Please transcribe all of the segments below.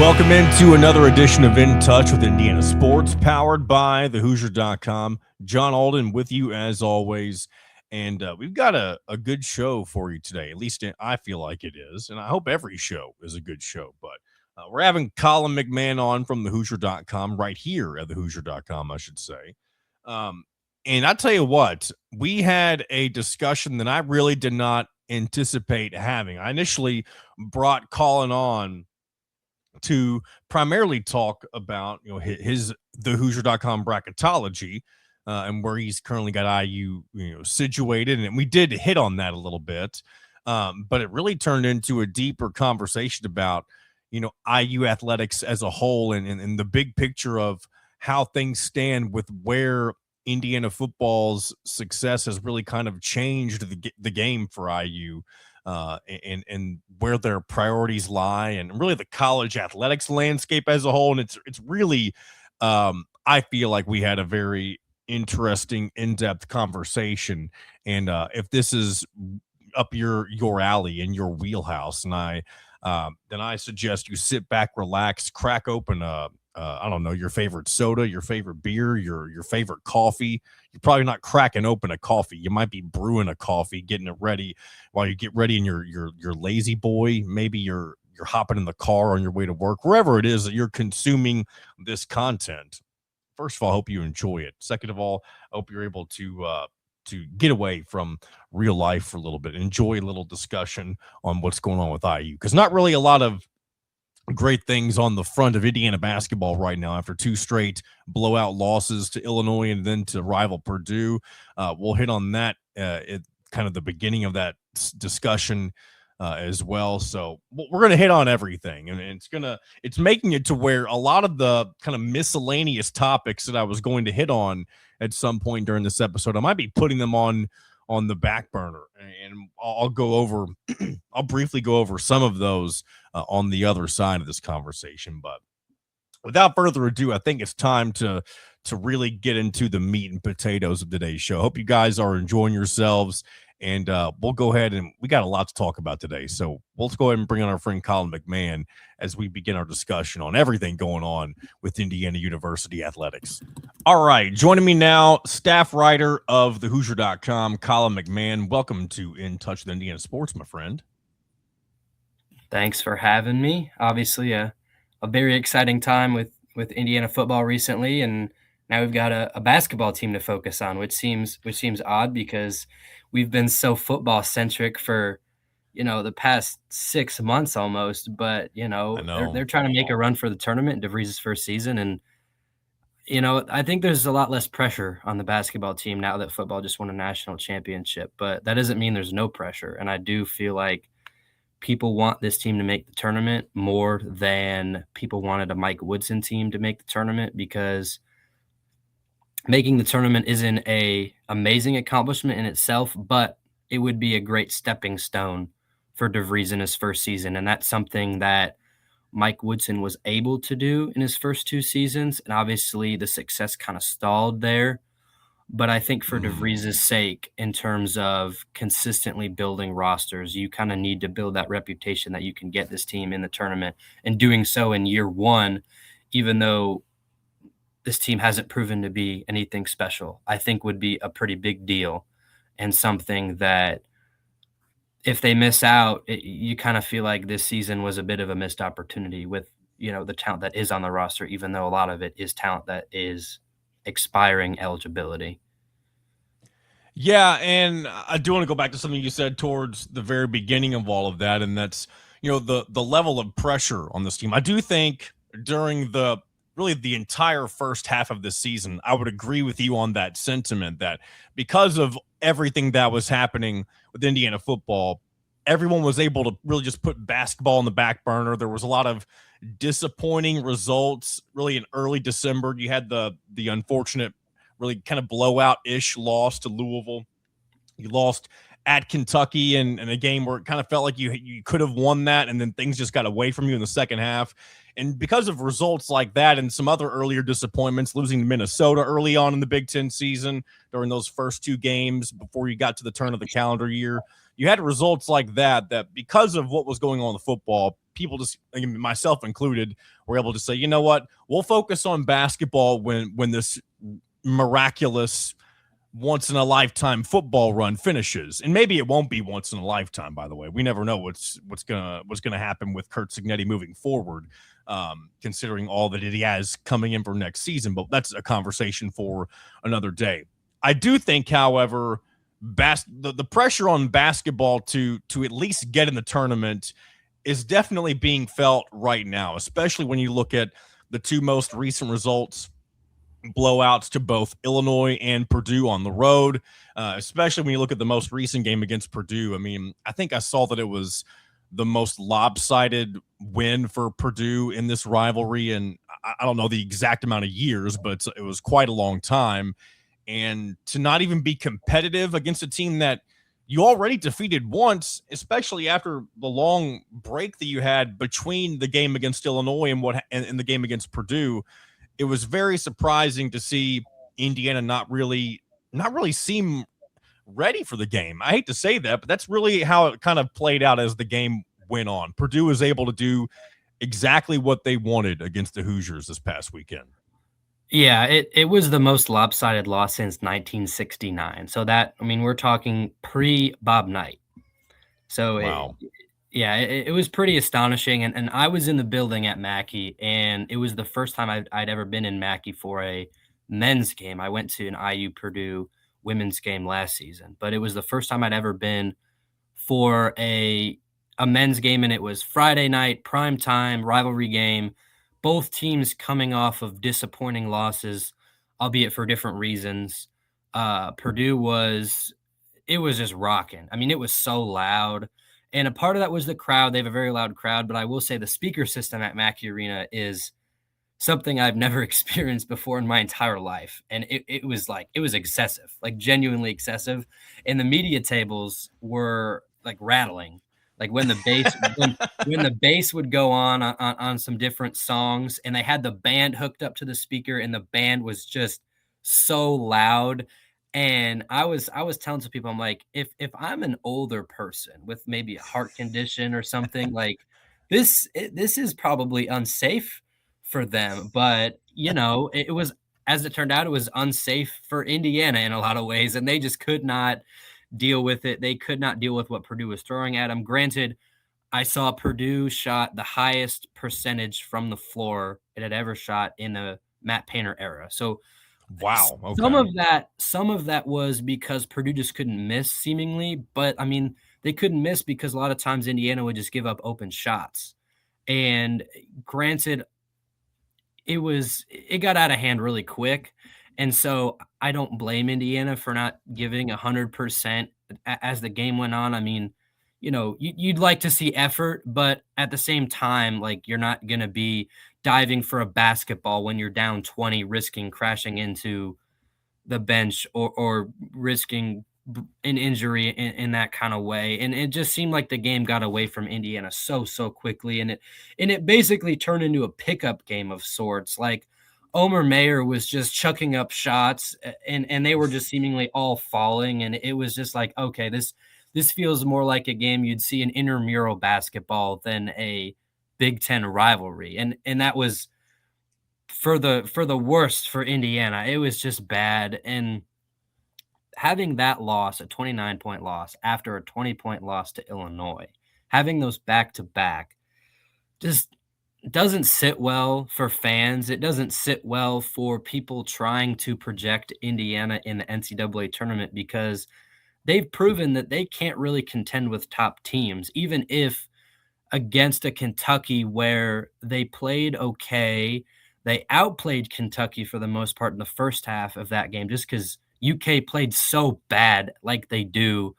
Welcome into another edition of In Touch with Indiana Sports, powered by thehoosier.com. John Alden with you as always. And we've got a good show for you today. At least I feel like it is. And I hope every show is a good show. But we're having Colin McMahon on from thehoosier.com right here at thehoosier.com, I should say. And I tell you what, we had a discussion that I really did not anticipate having. I initially brought Colin on to primarily talk about his the Hoosier.com bracketology and where he's currently got IU situated, and we did hit on that a little bit, but it really turned into a deeper conversation about IU athletics as a whole and the big picture of how things stand with where Indiana football's success has really kind of changed the game for IU. And where their priorities lie, and really the college athletics landscape as a whole. And it's really, I feel like we had a very interesting, in-depth conversation. And if this is up your alley in your wheelhouse, and then I suggest you sit back, relax, crack open I don't know, your favorite soda, your favorite beer, your favorite coffee. You're probably not cracking open a coffee. You might be brewing a coffee, getting it ready while you get ready in your lazy boy. Maybe you're hopping in the car on your way to work, wherever it is that you're consuming this content. First of all, I hope you enjoy it. Second of all, I hope you're able to get away from real life for a little bit, enjoy a little discussion on what's going on with IU, because not really a lot of great things on the front of Indiana basketball right now after two straight blowout losses to Illinois and then to rival Purdue. We'll hit on that at kind of the beginning of that discussion as well. So we're going to hit on everything, and it's making it to where a lot of the kind of miscellaneous topics that I was going to hit on at some point during this episode, I might be putting them on the back burner, and I'll go over I'll briefly go over some of those on the other side of this conversation. But without further ado, I think it's time to really get into the meat and potatoes of today's show. Hope you guys are enjoying yourselves, and we'll go ahead, and we got a lot to talk about today. So let's go ahead and bring on our friend Colin McMahon as we begin our discussion on everything going on with Indiana University athletics. All right, joining me now, staff writer of thehoosier.com, Colin McMahon. Welcome to In Touch with Indiana Sports, my friend. Thanks for having me. Obviously, a very exciting time with Indiana football recently, and now we've got a basketball team to focus on, which seems odd because we've been so football centric for the past 6 months almost. But they're trying to make a run for the tournament, DeVries' first season, and I think there's a lot less pressure on the basketball team now that football just won a national championship. But that doesn't mean there's no pressure, and I do feel like people want this team to make the tournament more than people wanted a Mike Woodson team to make the tournament, because making the tournament isn't a amazing accomplishment in itself, but it would be a great stepping stone for DeVries in his first season. And that's something that Mike Woodson was able to do in his first 2 seasons. And obviously the success kind of stalled there. But I think for DeVries' sake, in terms of consistently building rosters, you kind of need to build that reputation that you can get this team in the tournament. And doing so in year one, even though this team hasn't proven to be anything special, I think would be a pretty big deal, and something that if they miss out, you kind of feel like this season was a bit of a missed opportunity with, the talent that is on the roster, even though a lot of it is talent that is expiring eligibility. Yeah, and I do want to go back to something you said towards the very beginning of all of that, and that's the level of pressure on this team. I do think during the entire first half of the season, I would agree with you on that sentiment, that because of everything that was happening with Indiana football, everyone was able to really just put basketball on the back burner. There was a lot of disappointing results really in early December. You had the unfortunate, really kind of blowout-ish loss to Louisville. You lost at Kentucky in a game where it kind of felt like you could have won that, and then things just got away from you in the second half. And because of results like that and some other earlier disappointments, losing to Minnesota early on in the Big Ten season during those first 2 games before you got to the turn of the calendar year, you had results like that because of what was going on in the football, people just, I mean, myself included, were able to say, you know what, we'll focus on basketball when this miraculous once in a lifetime football run finishes. And maybe it won't be once in a lifetime, by the way. We never know what's gonna happen with Kurt Signetti moving forward, considering all that he has coming in for next season. But that's a conversation for another day. I do think, however, the pressure on basketball to at least get in the tournament is definitely being felt right now, especially when you look at the two most recent results, blowouts to both Illinois and Purdue on the road, especially when you look at the most recent game against Purdue. I mean, I think I saw that it was the most lopsided win for Purdue in this rivalry. And I don't know the exact amount of years, but it was quite a long time. And to not even be competitive against a team that you already defeated once, especially after the long break that you had between the game against Illinois and the game against Purdue, it was very surprising to see Indiana not really seem ready for the game. I hate to say that, but that's really how it kind of played out as the game went on. Purdue was able to do exactly what they wanted against the Hoosiers this past weekend. Yeah, it was the most lopsided loss since 1969. So that, I mean, we're talking pre-Bob Knight. So Wow. it was pretty astonishing. And I was in the building at Mackey, and it was the first time I'd ever been in Mackey for a men's game. I went to an IU Purdue women's game last season, but it was the first time I'd ever been for a men's game, and it was Friday night, prime time, rivalry game. Both teams coming off of disappointing losses, albeit for different reasons. Purdue was it was just rocking. I mean, it was so loud. And a part of that was the crowd. They have a very loud crowd, but I will say the speaker system at Mackey Arena is something I've never experienced before in my entire life. And it was like, it was excessive, like genuinely excessive. And the media tables were like rattling. Like when the bass when the bass would go on some different songs, and they had the band hooked up to the speaker, and the band was just so loud. And I was telling some people, I'm like, if I'm an older person with maybe a heart condition or something, like this is probably unsafe for them. But it was, as it turned out, it was unsafe for Indiana in a lot of ways, and they just could not deal with it. They could not deal with what Purdue was throwing at them. Granted, I saw Purdue shot the highest percentage from the floor it had ever shot in the Matt Painter era. So Wow. some Okay. of that was because Purdue just couldn't miss seemingly, but I mean, they couldn't miss because a lot of times Indiana would just give up open shots. And granted, it got out of hand really quick. And so I don't blame Indiana for not giving 100% as the game went on. I mean, you'd like to see effort, but at the same time, like, you're not going to be diving for a basketball when you're down 20, risking crashing into the bench or risking an injury in that kind of way. And it just seemed like the game got away from Indiana so quickly, and it basically turned into a pickup game of sorts. Like, Omer Mayer was just chucking up shots, and they were just seemingly all falling, and it was just like, okay, this feels more like a game you'd see in intramural basketball than a Big Ten rivalry. And that was for the worst for Indiana. It was just bad. And having that loss, a 29-point loss after a 20-point loss to Illinois, having those back to back just doesn't sit well for fans. It doesn't sit well for people trying to project Indiana in the NCAA tournament, because they've proven that they can't really contend with top teams, even if against a Kentucky where they played okay. They outplayed Kentucky for the most part in the first half of that game, just because UK played so bad, like they do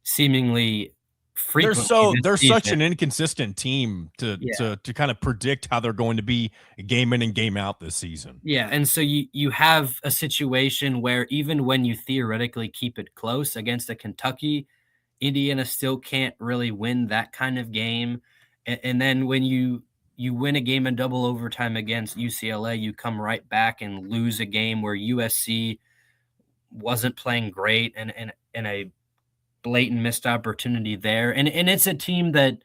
seemingly They're frequently so this they're such season. an inconsistent team to Yeah. to kind of predict how they're going to be game in and game out this season. Yeah, and so you have a situation where even when you theoretically keep it close against a Kentucky, Indiana still can't really win that kind of game. And then when you win a game in double overtime against UCLA, you come right back and lose a game where USC wasn't playing great, and a blatant missed opportunity there. And it's a team that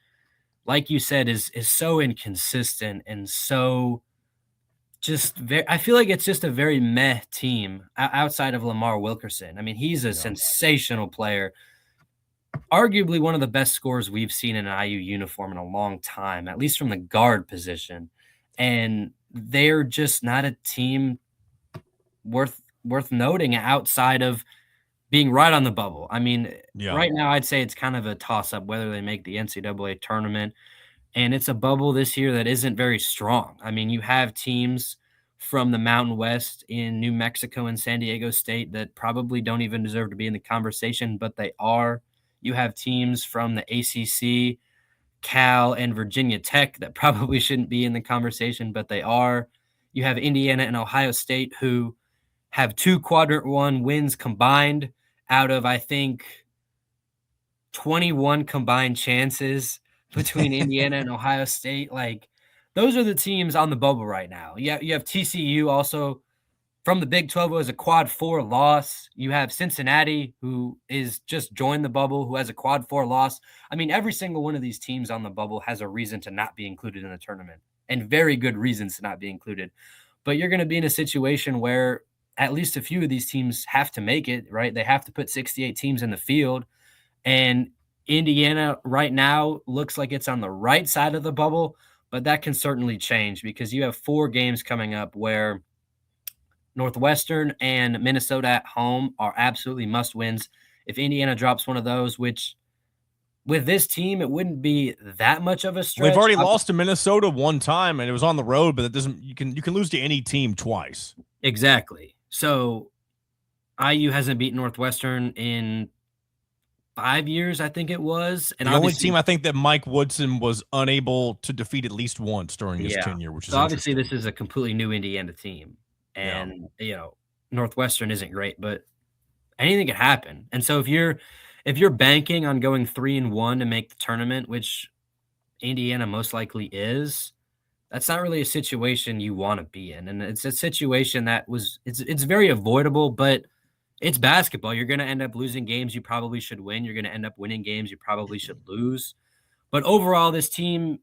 like you said, is so inconsistent and so just very. I feel like it's just a very meh team outside of Lamar Wilkerson. I mean, he's a Yeah. sensational player, arguably one of the best scorers we've seen in an IU uniform in a long time, at least from the guard position. And they're just not a team worth noting outside of being right on the bubble. I mean, Yeah. right now I'd say it's kind of a toss up whether they make the NCAA tournament, and it's a bubble this year that isn't very strong. I mean, you have teams from the Mountain West in New Mexico and San Diego State that probably don't even deserve to be in the conversation, but they are. You have teams from the ACC, Cal, and Virginia Tech that probably shouldn't be in the conversation, but they are. You have Indiana and Ohio State who have 2 quadrant 1 wins combined out of, I think, 21 combined chances between Indiana and Ohio State. Like, those are the teams on the bubble right now. You have TCU also from the Big 12 who has a quad 4 loss. You have Cincinnati, who is just joined the bubble, who has a quad 4 loss. I mean, every single one of these teams on the bubble has a reason to not be included in the tournament, and very good reasons to not be included. But you're going to be in a situation where at least a few of these teams have to make it, right? They have to put 68 teams in the field. And Indiana right now looks like it's on the right side of the bubble, but that can certainly change because you have 4 games coming up where Northwestern and Minnesota at home are absolutely must wins. If Indiana drops one of those, which with this team, it wouldn't be that much of a stretch. We've already lost to Minnesota one time, and it was on the road, but that doesn't. You can lose to any team twice. Exactly. So IU hasn't beaten Northwestern in 5 years, I think it was. And the only team I think that Mike Woodson was unable to defeat at least once during his tenure, which is so obviously this is a completely new Indiana team. And Northwestern isn't great, but anything could happen. And so if you're banking on going 3-1 to make the tournament, which Indiana most likely is, that's not really a situation you want to be in. And it's a situation that it's very avoidable, but it's basketball. You're going to end up losing games you probably should win. You're going to end up winning games you probably should lose. But overall, this team,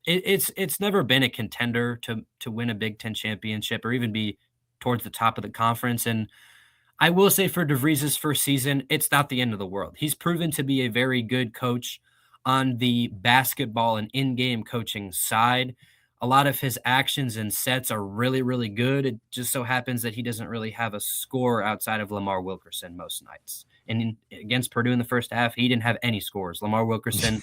it's never been a contender to win a Big Ten championship or even be towards the top of the conference. And I will say for DeVries' first season, it's not the end of the world. He's proven to be a very good coach on the basketball and in-game coaching side. A lot of his actions and sets are really, really good. It just so happens that he doesn't really have a score outside of Lamar Wilkerson most nights. And against Purdue in the first half, he didn't have any scores. Lamar Wilkerson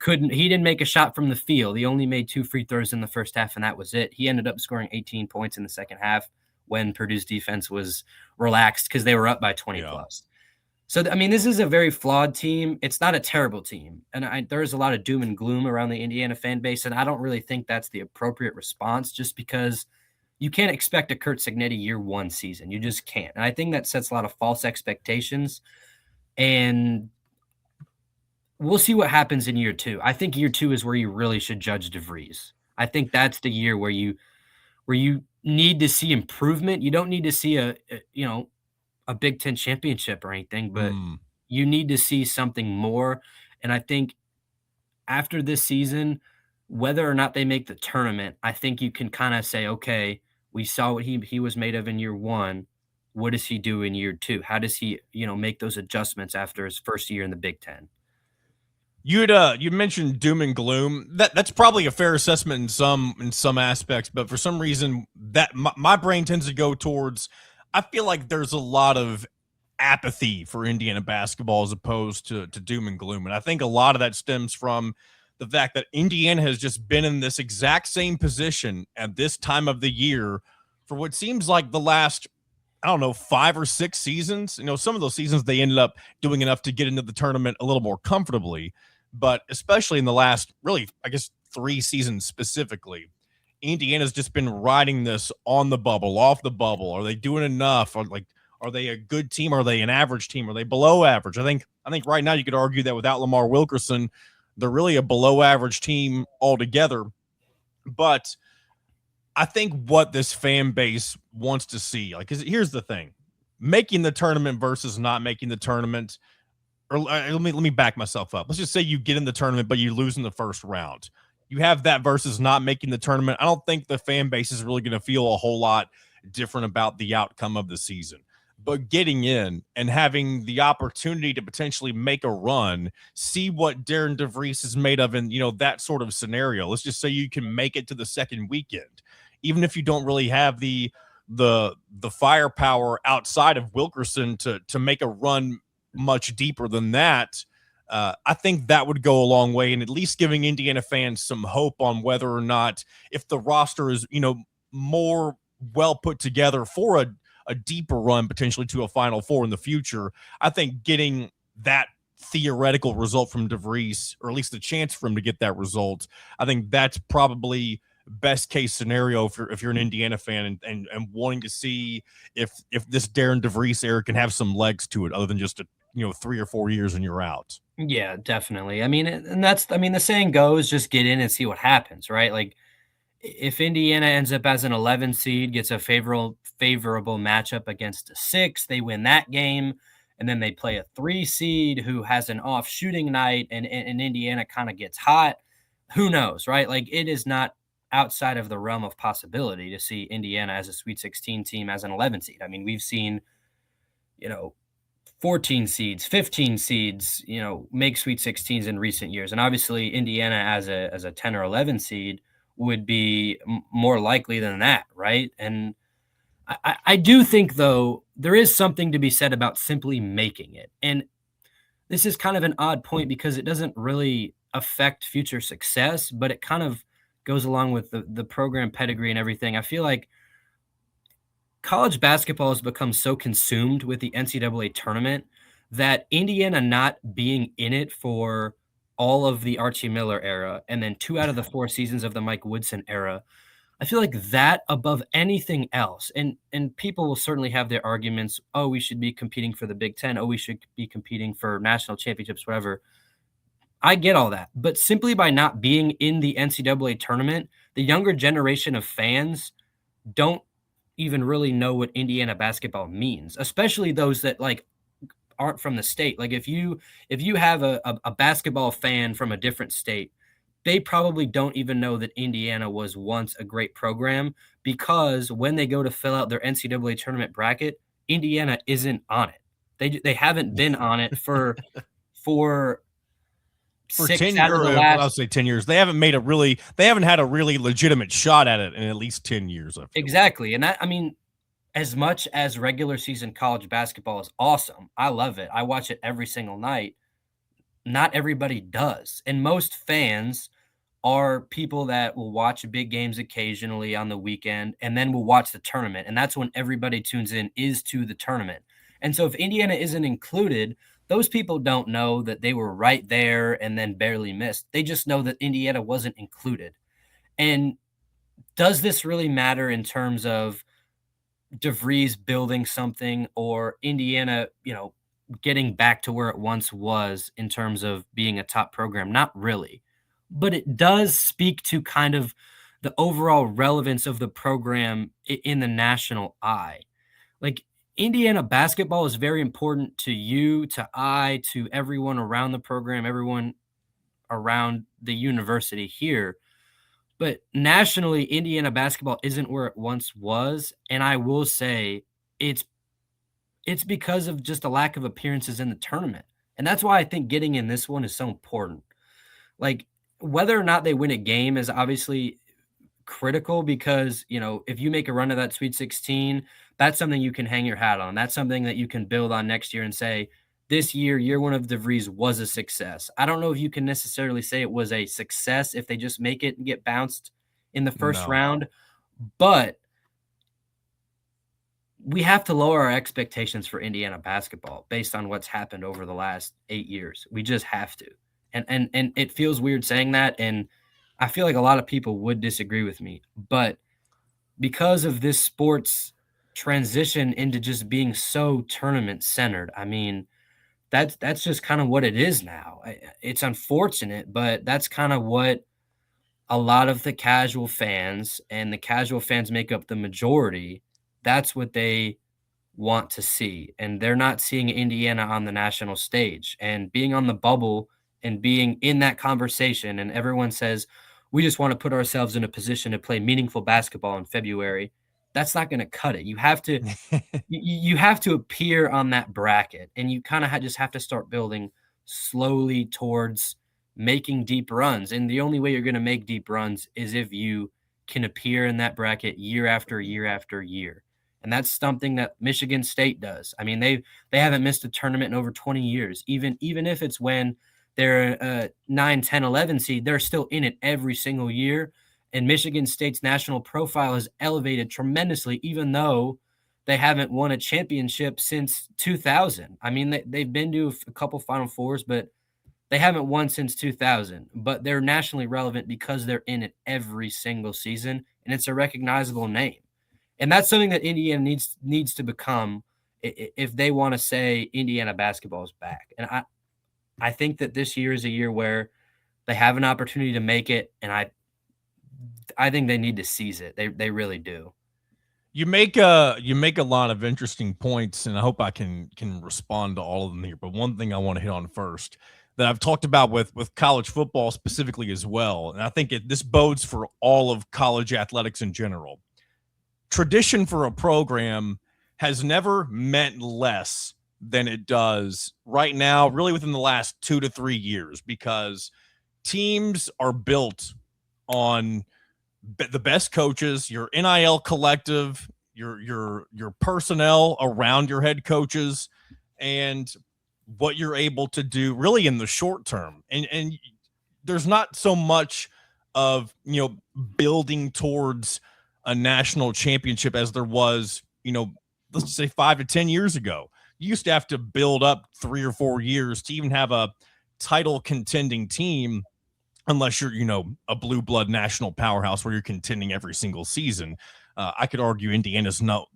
he didn't make a shot from the field. He only made 2 free throws in the first half, and that was it. He ended up scoring 18 points in the second half when Purdue's defense was relaxed because they were up by 20 plus. So, I mean, this is a very flawed team. It's not a terrible team. And there's a lot of doom and gloom around the Indiana fan base, and I don't really think that's the appropriate response just because you can't expect a Curt Cignetti year 1 season. You just can't. And I think that sets a lot of false expectations. And we'll see what happens in year 2. I think year 2 is where you really should judge DeVries. I think that's the year where you need to see improvement. You don't need to see a Big Ten championship or anything, but you need to see something more. And I think after this season, whether or not they make the tournament, I think you can kind of say, okay, we saw what he was made of in year 1. What does he do in year 2? How does he, make those adjustments after his first year in the Big Ten? You mentioned doom and gloom. That's probably a fair assessment in some aspects, but for some reason that my brain tends to go towards. I feel like there's a lot of apathy for Indiana basketball as opposed to doom and gloom, and I think a lot of that stems from the fact that Indiana has just been in this exact same position at this time of the year for what seems like the last, I don't know, 5 or 6 seasons. Some of those seasons they ended up doing enough to get into the tournament a little more comfortably. But especially in the last, really, I guess, 3 seasons specifically, Indiana's just been riding this on the bubble, off the bubble. Are they doing enough? Are they a good team? Are they an average team? Are they below average? I think right now you could argue that without Lamar Wilkerson, they're really a below average team altogether. But I think what this fan base wants to see, because here's the thing, making the tournament versus not making the tournament, or let me back myself up. Let's just say you get in the tournament, but you lose in the first round. You have that versus not making the tournament. I don't think the fan base is really going to feel a whole lot different about the outcome of the season. But getting in and having the opportunity to potentially make a run, see what Darren DeVries is made of in, that sort of scenario. Let's just say you can make it to the second weekend, even if you don't really have the firepower outside of Wilkerson to make a run much deeper than that. I think that would go a long way in at least giving Indiana fans some hope on whether or not, if the roster is, more well put together for a deeper run potentially to a Final Four in the future. I think getting that theoretical result from DeVries, or at least the chance for him to get that result, I think that's probably best case scenario if you're an Indiana fan and wanting to see if this Darren DeVries era can have some legs to it other than just 3 or 4 years and you're out. Yeah, definitely. I mean, and the saying goes, just get in and see what happens, right? Like, if Indiana ends up as an 11 seed, gets a favorable matchup against a 6, they win that game, and then they play a 3 seed who has an off shooting night, and Indiana kind of gets hot. Who knows, right? Like, it is not outside of the realm of possibility to see Indiana as a Sweet 16 team as an 11 seed. I mean, we've seen, you know, 14 seeds, 15 seeds, make Sweet 16s in recent years. And obviously Indiana as a 10 or 11 seed would be more likely than that, right? And I do think, though, there is something to be said about simply making it. And this is kind of an odd point because it doesn't really affect future success, but it kind of goes along with the program pedigree and everything. I feel like college basketball has become so consumed with the NCAA tournament that Indiana not being in it for all of the Archie Miller era and then 2 out of the 4 seasons of the Mike Woodson era, I feel like that above anything else, and people will certainly have their arguments, oh, we should be competing for the Big Ten, oh, we should be competing for national championships, whatever. I get all that, but simply by not being in the NCAA tournament, the younger generation of fans don't even really know what Indiana basketball means, especially those that aren't from the state. Like if you have a basketball fan from a different state, they probably don't even know that Indiana was once a great program because when they go to fill out their NCAA tournament bracket, Indiana isn't on it. They haven't been on it for For 6 10 out of or the I'll last. say 10 years. They haven't had a really legitimate shot at it in at least 10 years, I feel. Exactly. And that, I mean, as much as regular season college basketball is awesome, I love it. I watch it every single night. Not everybody does. And most fans are people that will watch big games occasionally on the weekend and then will watch the tournament. And that's when everybody tunes in, is to the tournament. And so if Indiana isn't included, those people don't know that they were right there and then barely missed. They just know that Indiana wasn't included. And does this really matter in terms of DeVries building something or Indiana, getting back to where it once was in terms of being a top program? Not really. But it does speak to kind of the overall relevance of the program in the national eye. Like, Indiana basketball is very important to you, to I, to everyone around the program, everyone around the university here. But nationally, Indiana basketball isn't where it once was, and I will say it's because of just a lack of appearances in the tournament, and that's why I think getting in this one is so important. Like, whether or not they win a game is obviously critical because, if you make a run of that Sweet 16, that's something you can hang your hat on. That's something that you can build on next year and say, this year one of DeVries was a success. I don't know if you can necessarily say it was a success if they just make it and get bounced in the first No. round, but we have to lower our expectations for Indiana basketball based on what's happened over the last 8 years. We just have to. And it feels weird saying that, and I feel like a lot of people would disagree with me, but because of this sport's transition into just being so tournament centered, I mean, that's just kind of what it is now. It's unfortunate, but that's kind of what a lot of the casual fans, and the casual fans make up the majority. That's what they want to see, and they're not seeing Indiana on the national stage. And being on the bubble and being in that conversation, and everyone says, we just want to put ourselves in a position to play meaningful basketball in February. That's not going to cut it. You have to appear on that bracket, and you kind of just have to start building slowly towards making deep runs. And the only way you're going to make deep runs is if you can appear in that bracket year after year after year. And that's something that Michigan State does. I mean, they haven't missed a tournament in over 20 years. Even if it's when they're a 9, 10, 11 seed, they're still in it every single year. And Michigan State's national profile has elevated tremendously, even though they haven't won a championship since 2000. I mean, they've been to a couple Final Fours, but they haven't won since 2000. But they're nationally relevant because they're in it every single season, and it's a recognizable name. And that's something that Indiana needs to become if they want to say Indiana basketball is back. And I think that this year is a year where they have an opportunity to make it, and I think they need to seize it. They really do. You make a lot of interesting points, and I hope I can respond to all of them here. But one thing I want to hit on first that I've talked about with college football specifically as well, and I think this bodes for all of college athletics in general. Tradition for a program has never meant less than it does right now, really within the last 2 to 3 years, because teams are built on the best coaches, your NIL collective, your personnel around your head coaches, and what you're able to do really in the short term. And there's not so much of building towards a national championship as there was, let's say 5 to 10 years ago. You used to have to build up 3 or 4 years to even have a title contending team, unless you're, a blue blood national powerhouse where you're contending every single season. I could argue Indiana's no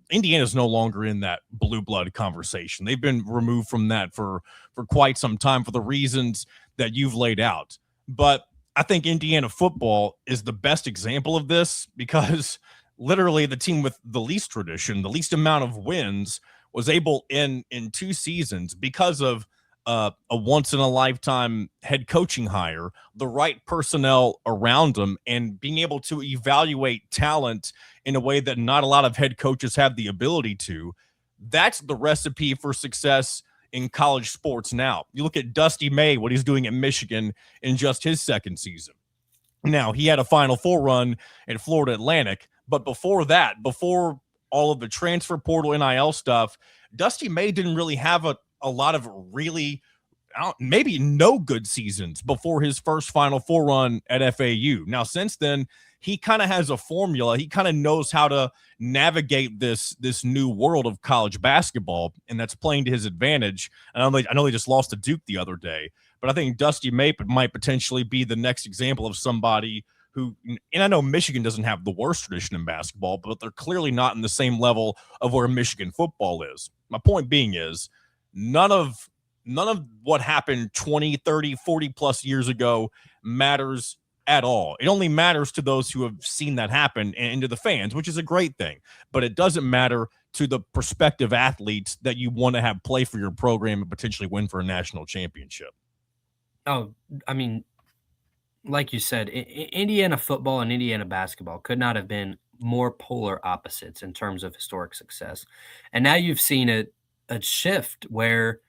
longer in that blue blood conversation. They've been removed from that for quite some time for the reasons that you've laid out. But I think Indiana football is the best example of this, because literally the team with the least tradition, the least amount of wins, was able in 2 seasons, because of a once in a lifetime head coaching hire, the right personnel around them, and being able to evaluate talent in a way that not a lot of head coaches have the ability to. That's the recipe for success in college sports now. You look at Dusty May, what he's doing at Michigan in just his second season. Now, he had a Final Four run at Florida Atlantic, but before that, before all of the transfer portal NIL stuff, Dusty May didn't really have a lot of really, maybe no good seasons before his first Final Four run at FAU. Now, since then, he kind of has a formula. He kind of knows how to navigate this new world of college basketball, and that's playing to his advantage. And I know they just lost to Duke the other day, but I think Dusty May might potentially be the next example of somebody who, and I know Michigan doesn't have the worst tradition in basketball, but they're clearly not in the same level of where Michigan football is. My point being is, none of what happened 20, 30, 40 plus years ago matters at all. It only matters to those who have seen that happen and to the fans, which is a great thing. But it doesn't matter to the prospective athletes that you want to have play for your program and potentially win for a national championship. Oh, I mean, like you said, Indiana football and Indiana basketball could not have been more polar opposites in terms of historic success. And now you've seen a shift where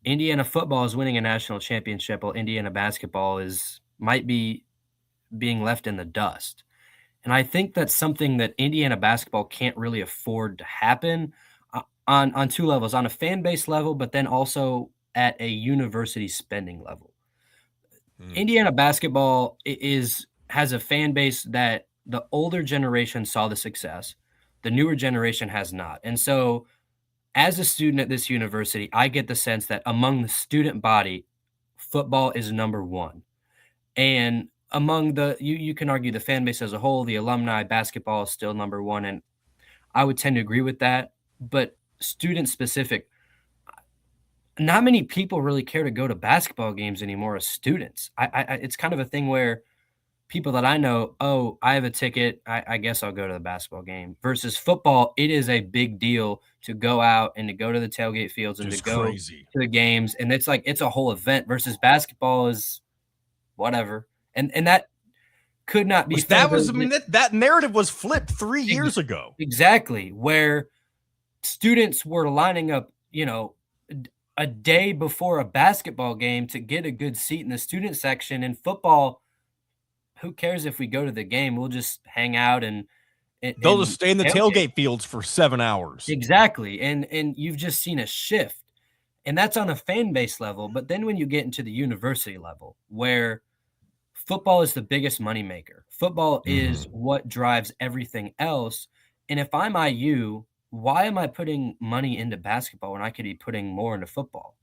Indiana football is winning a national championship, while Indiana basketball might be being left in the dust. And I think that's something that Indiana basketball can't really afford to happen on 2 levels, on a fan base level, but then also at a university spending level. Indiana basketball has a fan base that the older generation saw the success, the newer generation has not. And so, as a student at this university, I get the sense that among the student body, football is number 1. And among you can argue the fan base as a whole, the alumni, basketball is still number 1, and I would tend to agree with that. But student specific, not many people really care to go to basketball games anymore as students. It's kind of a thing where people that I know, oh, I have a ticket. I guess I'll go to the basketball game. Versus football, it is a big deal to go out and to go to the tailgate fields and to Just go crazy. to the games. And it's like it's a whole event versus basketball is whatever. And that could not be That further was, I mean, that narrative was flipped 3 years ago. exactly where students were lining up, a day before a basketball game to get a good seat in the student section. In football, who cares if we go to the game? We'll just hang out They'll just and stay in the tailgate. tailgate fields for 7 hours. Exactly, and you've just seen a shift, and that's on a fan base level, but then when you get into the university level, where football is the biggest moneymaker, football is Mhm. what drives everything else, and if I'm IU, why am I putting money into basketball when I could be putting more into football?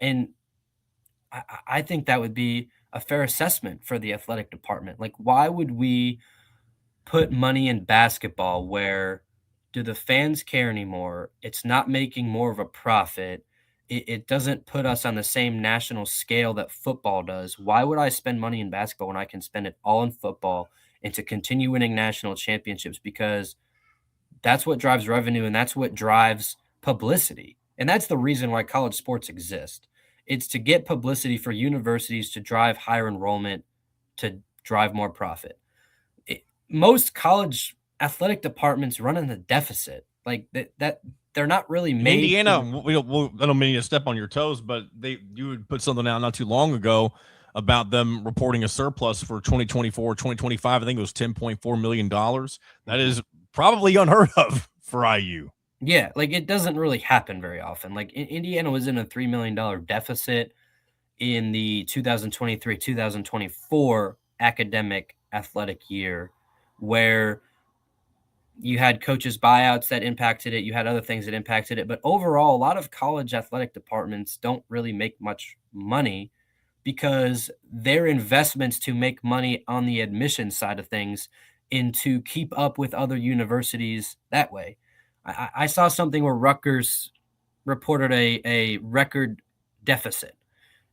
And I think that would be a fair assessment for the athletic department. Like, why would we put money in basketball where do the fans care anymore? It's not making more of a profit. It doesn't put us on the same national scale that football does. Why would I spend money in basketball when I can spend it all in football and to continue winning national championships? Because that's what drives revenue and that's what drives publicity. And that's the reason why college sports exist. It's to get publicity for universities to drive higher enrollment, to drive more profit. Most college athletic departments run in a deficit. Like that they're not really In made Indiana, for I don't mean to step on your toes, but you would put something out not too long ago about them reporting a surplus for 2024, 2025. I think it was $10.4 million. That Mhm. is probably unheard of for IU. Yeah, like it doesn't really happen very often. Like Indiana was in a $3 million deficit in the 2023-2024 academic athletic year where you had coaches buyouts that impacted it, you had other things that impacted it, but overall a lot of college athletic departments don't really make much money because their investments to make money on the admission side of things and to keep up with other universities that way. I saw something where Rutgers reported a record deficit.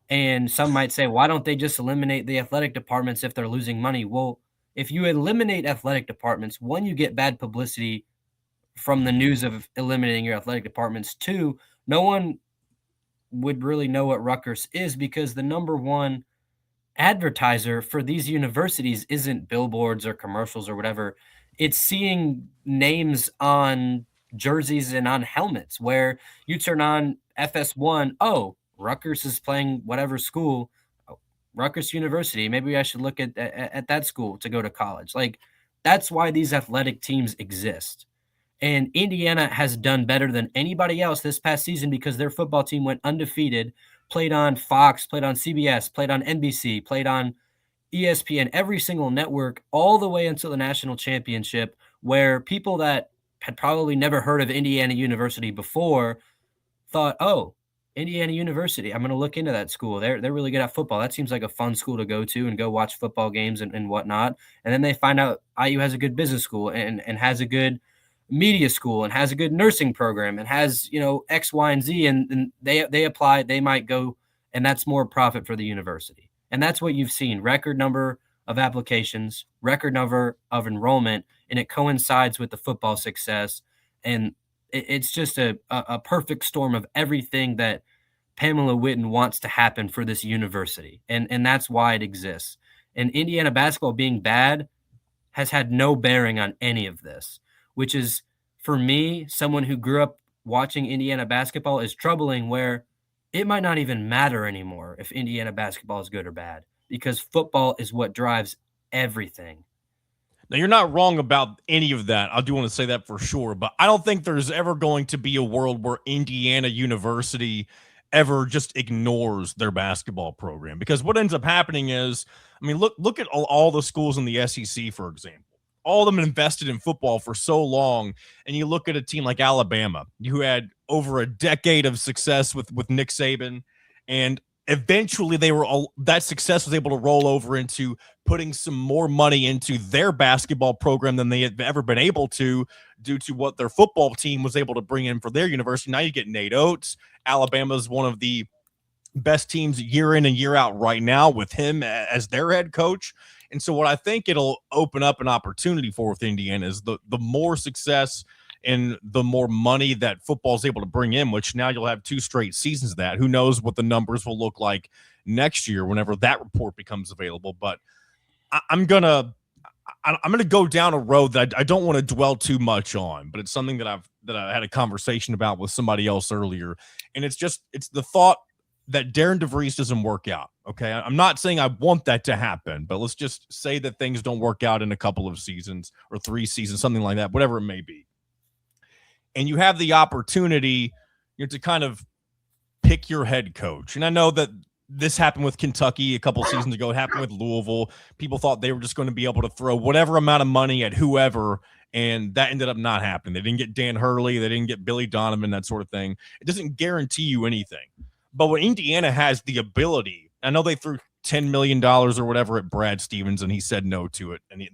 And some might say, why don't they just eliminate the athletic departments if they're losing money? Well, if you eliminate athletic departments, one, you get bad publicity from the news of eliminating your athletic departments. Two, no one would really know what Rutgers is because the number one advertiser for these universities isn't billboards or commercials or whatever. It's seeing names on jerseys and on helmets where you turn on FS1, oh, Rutgers is playing whatever school, oh, Rutgers University. Maybe I should look at that school to go to college. Like that's why these athletic teams exist. And Indiana has done better than anybody else this past season because their football team went undefeated, played on Fox, played on CBS, played on NBC, played on ESPN, every single network, all the way until the national championship, where people that had probably never heard of Indiana University before thought, "Oh, Indiana University, I'm gonna look into that school. They're really good at football. That seems like a fun school to go to and go watch football games and whatnot." And then they find out IU has a good business school and has a good media school and has a good nursing program and has, X, Y, and Z, and they apply, they might go, and that's more profit for the university. And that's what you've seen. Record number of applications, record number of enrollment, and it coincides with the football success. And it's just a perfect storm of everything that Pamela Whitten wants to happen for this university, and that's why it exists. And Indiana basketball being bad has had no bearing on any of this, which is for me, someone who grew up watching Indiana basketball, is troubling. Where it might not even matter anymore if Indiana basketball is good or bad because football is what drives everything. Now, you're not wrong about any of that. I do want to say that for sure, but I don't think there's ever going to be a world where Indiana University ever just ignores their basketball program, because what ends up happening is, I mean, look at all the schools in the SEC, for example. All of them invested in football for so long, and you look at a team like Alabama, who had over a decade of success with Nick Saban, and eventually they were all that success was able to roll over into putting some more money into their basketball program than they had ever been able to, due to what their football team was able to bring in for their university. Now you get Nate Oates. Alabama's one of the best teams year in and year out right now with him as their head coach. And so what I think it'll open up an opportunity for with Indiana is the more success and the more money that football is able to bring in, which now you'll have 2 straight seasons of that. Who knows what the numbers will look like next year whenever that report becomes available. But I'm gonna go down a road that I don't want to dwell too much on, but it's something that I had a conversation about with somebody else earlier, and it's the thought that Darren DeVries doesn't work out. Okay, I'm not saying I want that to happen, but let's just say that things don't work out in a couple of seasons or 3 seasons, something like that, whatever it may be, and you have the opportunity, to kind of pick your head coach. And I know that this happened with Kentucky a couple seasons ago. It happened with Louisville. People thought they were just going to be able to throw whatever amount of money at whoever, and that ended up not happening. They didn't get Dan Hurley. They didn't get Billy Donovan, that sort of thing. It doesn't guarantee you anything. But when Indiana has the ability, I know they threw $10 million or whatever at Brad Stevens, and he said no to it. And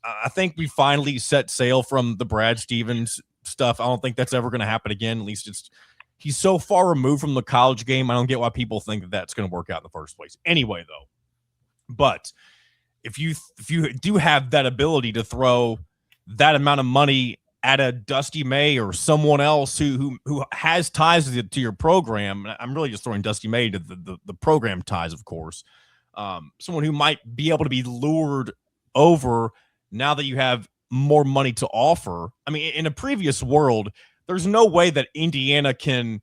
I think we finally set sail from the Brad Stevens stuff. I don't think that's ever going to happen again. At least he's so far removed from the college game. I don't get why people think that that's going to work out in the first place. Anyway, though, but if you do have that ability to throw that amount of money at a Dusty May or someone else who has ties to your program, I'm really just throwing Dusty May to the program ties, of course. Someone who might be able to be lured over now that you have more money to offer. I mean, in a previous world, there's no way that Indiana can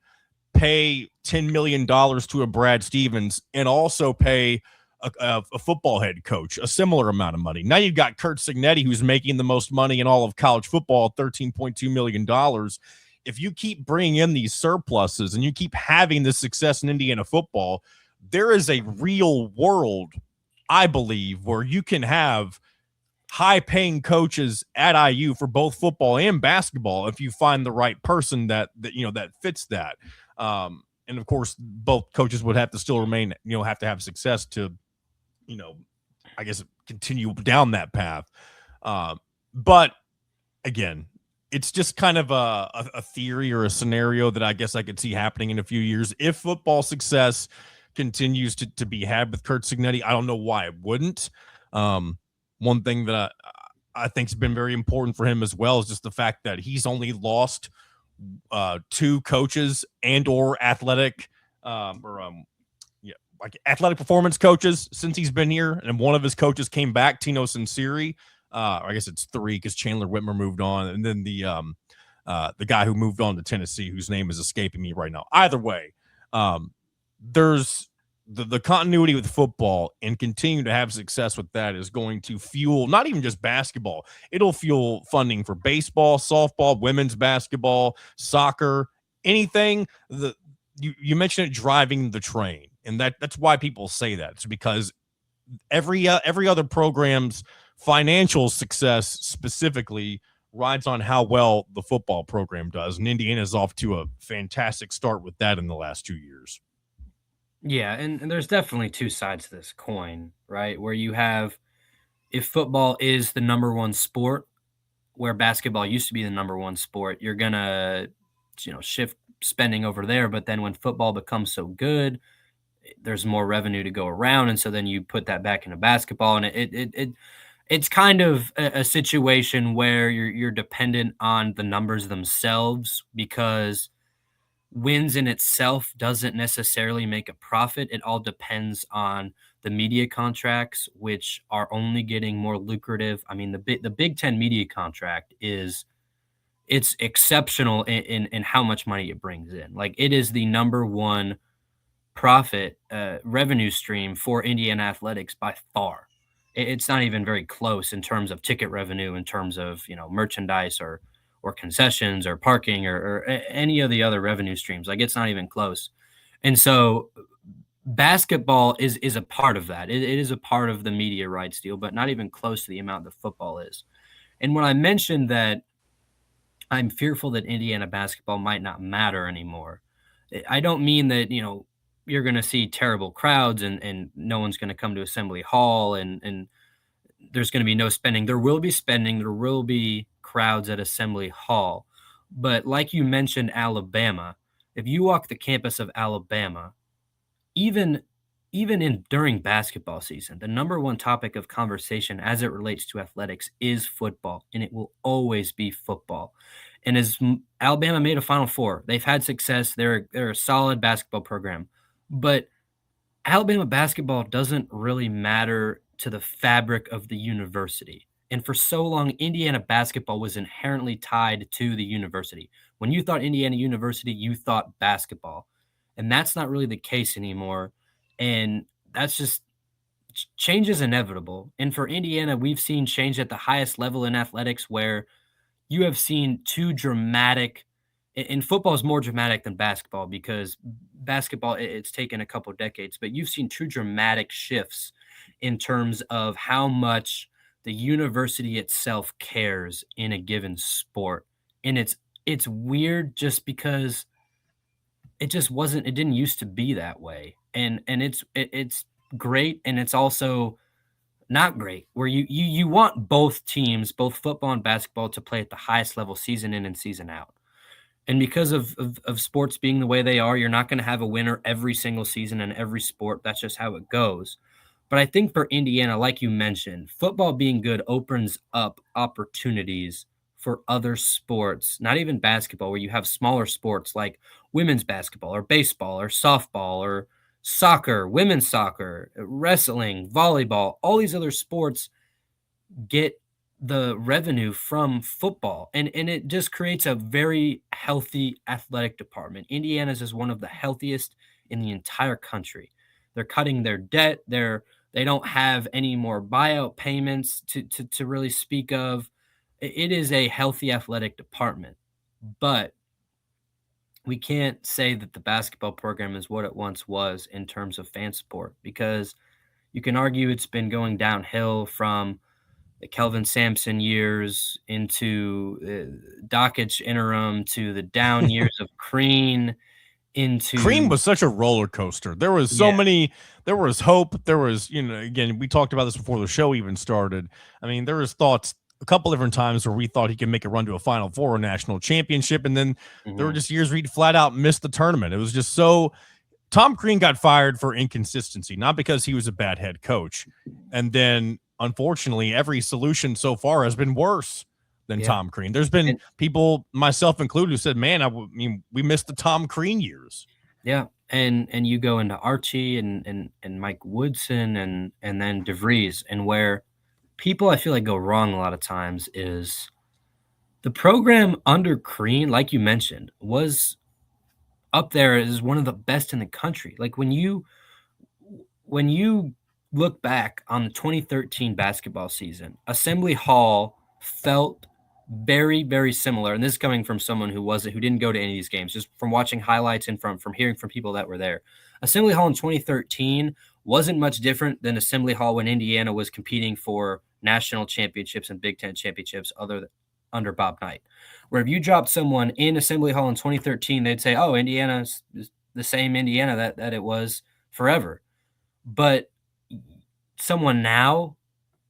pay $10 million to a Brad Stevens and also pay a football head coach a similar amount of money. Now you've got Kurt Signetti, who's making the most money in all of college football, $13.2 million. If you keep bringing in these surpluses and you keep having this success in Indiana football, there is a real world, I believe, where you can have high-paying coaches at IU for both football and basketball if you find the right person that fits that. And of course, both coaches would have to still remain, have to have success to, I guess continue down that path. But again, it's just kind of a theory or a scenario that I guess I could see happening in a few years if football success continues to be had with Kurt Signetti. I don't know why it wouldn't. One thing that I think has been very important for him as well is just the fact that he's only lost 2 coaches and or athletic athletic performance coaches since he's been here, and one of his coaches came back, Tino Sinceri. I guess it's 3 because Chandler Whitmer moved on, and then the guy who moved on to Tennessee, whose name is escaping me right now. Either way, there's the continuity with football, and continue to have success with that is going to fuel not even just basketball. It'll fuel funding for baseball, softball, women's basketball, soccer, anything. You mentioned it, driving the train, and that's why people say that. It's because every other program's financial success specifically rides on how well the football program does, and Indiana's off to a fantastic start with that in the last 2 years. Yeah, and there's definitely 2 sides to this coin, right? Where you have, if football is the number 1 sport, where basketball used to be the number 1 sport, you're gonna, shift spending over there. But then when football becomes so good, there's more revenue to go around, and so then you put that back into basketball, and it's kind of a situation where you're dependent on the numbers themselves, because wins in itself doesn't necessarily make a profit. It all depends on the media contracts, which are only getting more lucrative. I mean, the Big Ten media contract it's exceptional in how much money it brings in. Like, it is the number 1 profit revenue stream for Indiana athletics by far. It's not even very close in terms of ticket revenue, in terms of merchandise or concessions or parking or any of the other revenue streams. Like, it's not even close. And so basketball is a part of that. It is a part of the media rights deal, but not even close to the amount that football is. And when I mentioned that I'm fearful that Indiana basketball might not matter anymore, I don't mean that, you're going to see terrible crowds and no one's going to come to Assembly Hall and there's going to be no spending. There will be spending. There will be crowds at Assembly Hall. But like you mentioned, Alabama, if you walk the campus of Alabama, even even during basketball season, the number one topic of conversation as it relates to athletics is football, and it will always be football. And as Alabama made a Final Four, they've had success. They're a solid basketball program, but Alabama basketball doesn't really matter to the fabric of the university. And for so long, Indiana basketball was inherently tied to the university. When you thought Indiana University, you thought basketball. And that's not really the case anymore. And that's just change is inevitable. And for Indiana, we've seen change at the highest level in athletics where you have seen two dramatic and football is more dramatic than basketball because basketball it's taken a couple decades, but you've seen two dramatic shifts in terms of how much the university itself cares in a given sport. And it's weird just because it didn't used to be that way. And it's great and it's also not great, where you want both teams, both football and basketball, to play at the highest level season in and season out. And because of sports being the way they are, you're not going to have a winner every single season in every sport. That's just how it goes. But I think for Indiana, like you mentioned, football being good opens up opportunities for other sports, not even basketball, where you have smaller sports like women's basketball or baseball or softball or soccer, women's soccer, wrestling, volleyball, all these other sports get the revenue from football and it just creates a very healthy athletic department. Indiana's is one of the healthiest in the entire country. They're cutting their debt. They don't have any more buyout payments to really speak of. It is a healthy athletic department, but we can't say that the basketball program is what it once was in terms of fan support because you can argue it's been going downhill from the Kelvin Sampson years into Dockich interim to the down years of Crean Cream into was such a roller coaster. There was so yeah. many. There was hope. There was, again, we talked about this before the show even started. I mean, there was thoughts a couple different times where we thought he could make a run to a Final Four or national championship, and then there were Mhm. just years where he'd flat out missed the tournament. It was just so. Tom Crean got fired for inconsistency, not because he was a bad head coach. And then, unfortunately, every solution so far has been worse than Yeah. Tom Crean. There's been And people, myself included, who said, "Man, I mean, we missed the Tom Crean years." yeah. And you go into Archie and Mike Woodson and then DeVries, and where people I feel like go wrong a lot of times is the program under Crean, like you mentioned, was up there as one of the best in the country. Like when you look back on the 2013 basketball season, Assembly Hall felt very, very similar. And this is coming from someone who didn't go to any of these games, just from watching highlights and from hearing from people that were there. Assembly Hall in 2013 wasn't much different than Assembly Hall when Indiana was competing for national championships and Big Ten championships under Bob Knight. Where if you dropped someone in Assembly Hall in 2013, they'd say, "Oh, Indiana is the same Indiana that it was forever." But someone now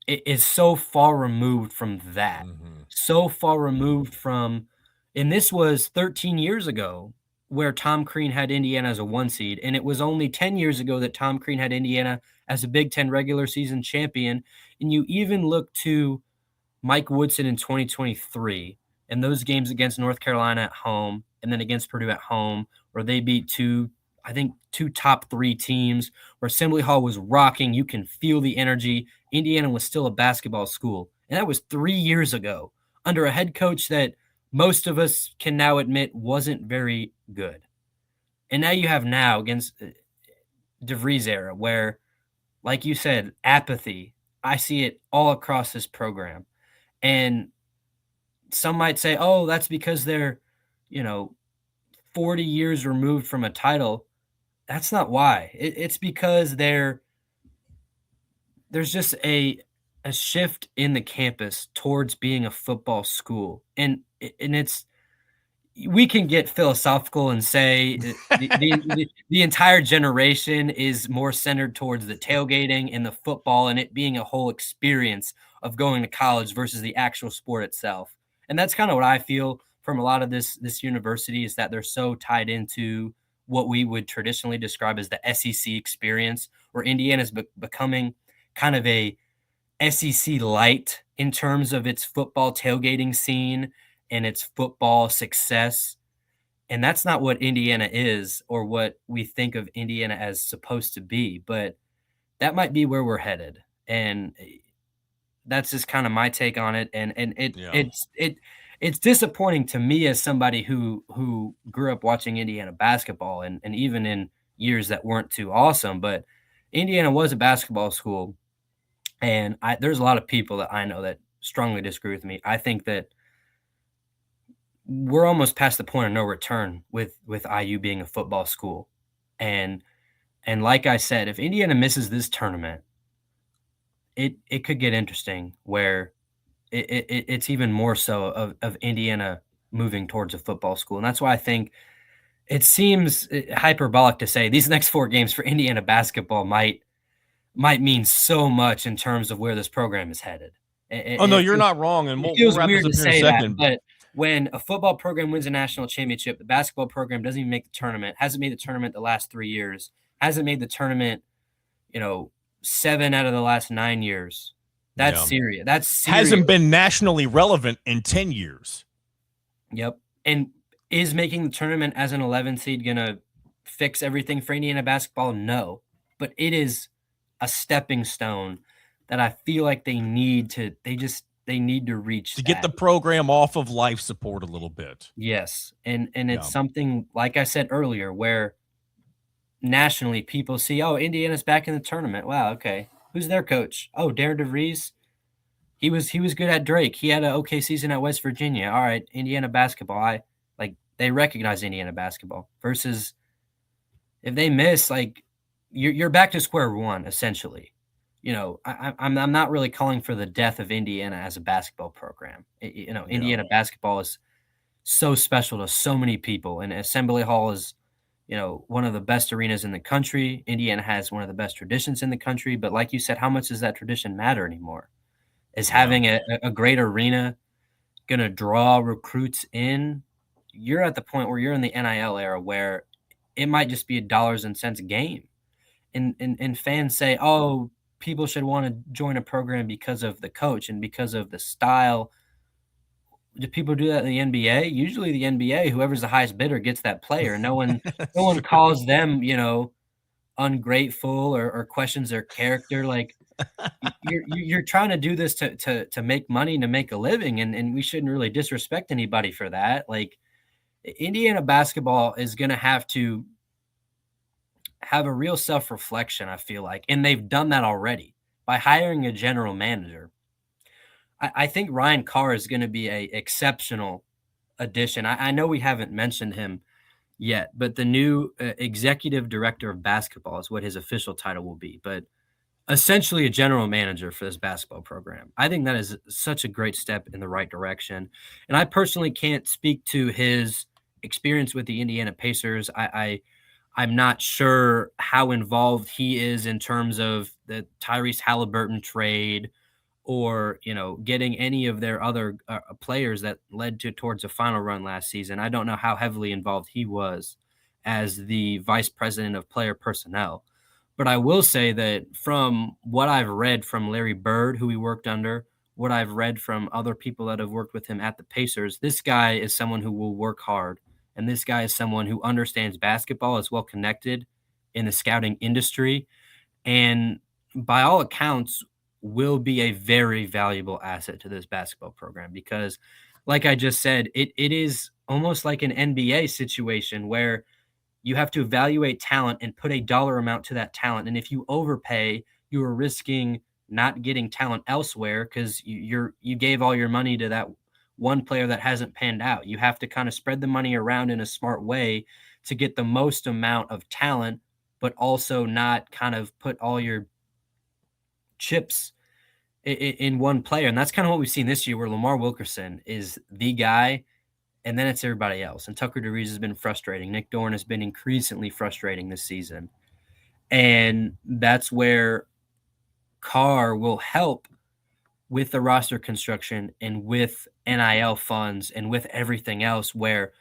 is so far removed from that, Mhm. so far removed from and this was 13 years ago where Tom Crean had Indiana as a 1 seed, and it was only 10 years ago that Tom Crean had Indiana as a Big Ten regular season champion, and you even look to Mike Woodson in 2023 and those games against North Carolina at home and then against Purdue at home, where they beat I think, two top three teams, where Assembly Hall was rocking. You can feel the energy. Indiana was still a basketball school. And that was 3 years ago under a head coach that most of us can now admit wasn't very good. And now you have now against DeVries era, where, like you said, apathy. I see it all across this program. And some might say, "Oh, that's because they're, you know, 40 years removed from a title." That's not why. It's because there's just a shift in the campus towards being a football school, and it's we can get philosophical and say the entire generation is more centered towards the tailgating and the football and it being a whole experience of going to college versus the actual sport itself. And that's kind of what I feel from a lot of this university is that they're so tied into what we would traditionally describe as the SEC experience, where Indiana is becoming kind of a SEC light in terms of its football tailgating scene and its football success. And that's not what Indiana is or what we think of Indiana as supposed to be, but that might be where we're headed. And that's just kind of my take on it. And Yeah. it's disappointing to me as somebody who grew up watching Indiana basketball and even in years that weren't too awesome, but Indiana was a basketball school. And there's a lot of people that I know that strongly disagree with me. I think that we're almost past the point of no return with IU being a football school. And like I said, if Indiana misses this tournament, it could get interesting where it's even more so of Indiana moving towards a football school. And that's why I think it seems hyperbolic to say these next 4 games for Indiana basketball might mean so much in terms of where this program is headed. Oh, no, It you're not wrong, and it we'll feels wrap this weird up to here in a say that, second. but when a football program wins a national championship, the basketball program doesn't even make the tournament, hasn't made the tournament the last 3 years, hasn't made the tournament, 7 out of the last 9 years. That's Yeah. serious. That's serious. Hasn't been nationally relevant in 10 years. Yep. And is making the tournament as an 11 seed gonna fix everything for Indiana basketball? No. But it is a stepping stone that I feel like they need to reach To get that. the program off of life support a little bit. Yes. And it's Yeah. something, like I said earlier, where nationally people see, oh, Indiana's back in the tournament. Wow, okay. Who's their coach? Oh, Darren DeVries. He was good at Drake. He had an okay season at West Virginia. All right, Indiana basketball. They recognize Indiana basketball versus if they miss, like you're back to square one essentially. I'm not really calling for the death of Indiana as a basketball program. Indiana basketball is so special to so many people, and Assembly Hall is, one of the best arenas in the country. Indiana has one of the best traditions in the country, but like you said, how much does that tradition matter anymore? Is having a great arena gonna draw recruits in? You're at the point where you're in the NIL era where it might just be a dollars and cents game. And fans say, "Oh, people should wanna join a program because of the coach and because of the style." Do people do that in the NBA? Usually the NBA, whoever's the highest bidder gets that player. No one calls them, ungrateful or questions their character. Like, you're trying to do this to make money, to make a living, and we shouldn't really disrespect anybody for that. Like, Indiana basketball is gonna have to have a real self-reflection, I feel like, and they've done that already by hiring a general manager. I think Ryan Carr is gonna be a exceptional addition. I know we haven't mentioned him yet, but the new executive director of basketball is what his official title will be. But essentially a general manager for this basketball program. I think that is such a great step in the right direction. And I personally can't speak to his experience with the Indiana Pacers. I'm not sure how involved he is in terms of the Tyrese Halliburton trade or, getting any of their other players that led towards a final run last season. I don't know how heavily involved he was as the vice president of player personnel. But I will say that from what I've read from Larry Bird, who he worked under, what I've read from other people that have worked with him at the Pacers, this guy is someone who will work hard. And this guy is someone who understands basketball, is well connected in the scouting industry, and by all accounts, will be a very valuable asset to this basketball program because, like I just said, it is almost like an NBA situation where you have to evaluate talent and put a dollar amount to that talent. And if you overpay, you are risking not getting talent elsewhere because you gave all your money to that one player that hasn't panned out. You have to kind of spread the money around in a smart way to get the most amount of talent, but also not kind of put all your chips in one player. And that's kind of what we've seen this year where Lamar Wilkerson is the guy and then it's everybody else. And Tucker DeVries has been frustrating. Nick Dorn has been increasingly frustrating this season. And that's where Carr will help with the roster construction and with NIL funds and with everything else where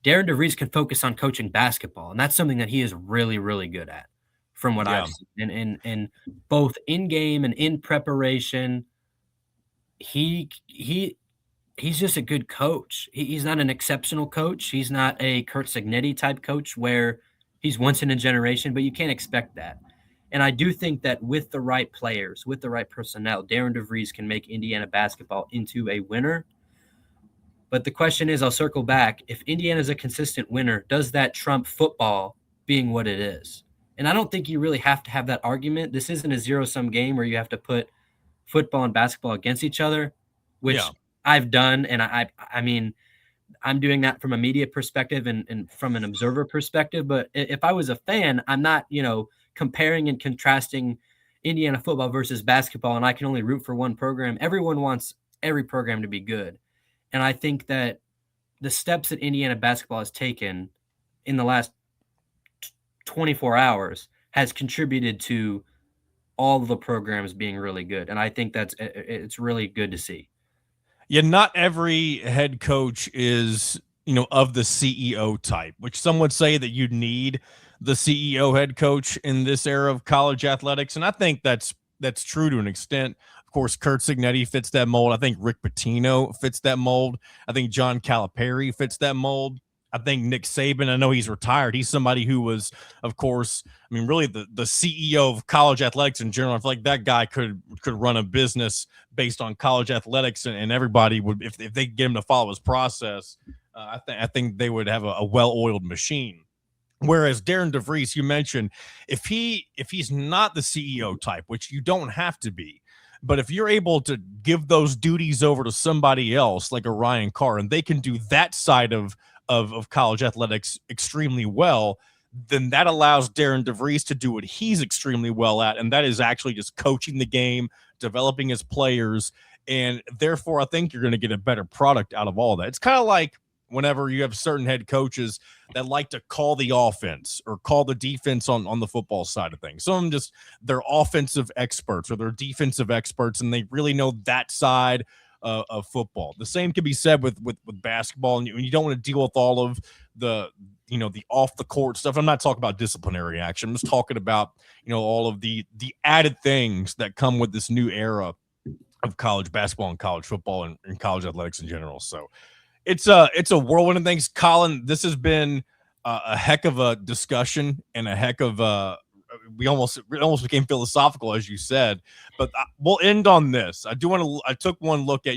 Darren DeVries can focus on coaching basketball, and that's something that he is really, really good at, from what Yeah. I've seen. And both in game and in preparation, he he's just a good coach. He's not an exceptional coach. He's not a Kurt Signetti type coach where he's once in a generation, but you can't expect that. And I do think that with the right players, with the right personnel, Darren DeVries can make Indiana basketball into a winner. But the question is, I'll circle back. If Indiana's a consistent winner, does that trump football being what it is? And I don't think you really have to have that argument. This isn't a zero-sum game where you have to put football and basketball against each other, Yeah. which I've done. And I mean, I'm doing that from a media perspective and from an observer perspective. But if I was a fan, I'm not, comparing and contrasting Indiana football versus basketball, and I can only root for one program. Everyone wants every program to be good. And I think that the steps that Indiana basketball has taken in the last 24 hours has contributed to all the programs being really good. And I think it's really good to see. Yeah, not every head coach is, of the CEO type, which some would say that you need the CEO head coach in this era of college athletics. And I think that's true to an extent. Of course, Kurt Signetti fits that mold. I think Rick Pitino fits that mold. I think John Calipari fits that mold. I think Nick Saban, I know he's retired. He's somebody who was, of course, I mean, really the CEO of college athletics in general. I feel like that guy could run a business based on college athletics, and everybody would, if they get him to follow his process, I think they would have a well-oiled machine. Whereas Darren DeVries, you mentioned, if he's not the CEO type, which you don't have to be, but if you're able to give those duties over to somebody else like a Ryan Carr, and they can do that side of college athletics extremely well, then that allows Darren DeVries to do what he's extremely well at, and that is actually just coaching the game, developing his players, and therefore I think you're going to get a better product out of all that. It's kind of like whenever you have certain head coaches that like to call the offense or call the defense on the football side of things. Some of them just, they're offensive experts or they're defensive experts, and they really know that side of football. The same can be said with basketball, and you don't want to deal with all of the the off the court stuff. I'm not talking about disciplinary action. I'm just talking about all of the added things that come with this new era of college basketball and college football and college athletics in general. So it's a whirlwind of things. Colin, this has been a heck of a discussion and a heck of we almost became philosophical, as you said, but we'll end on this. I took one look at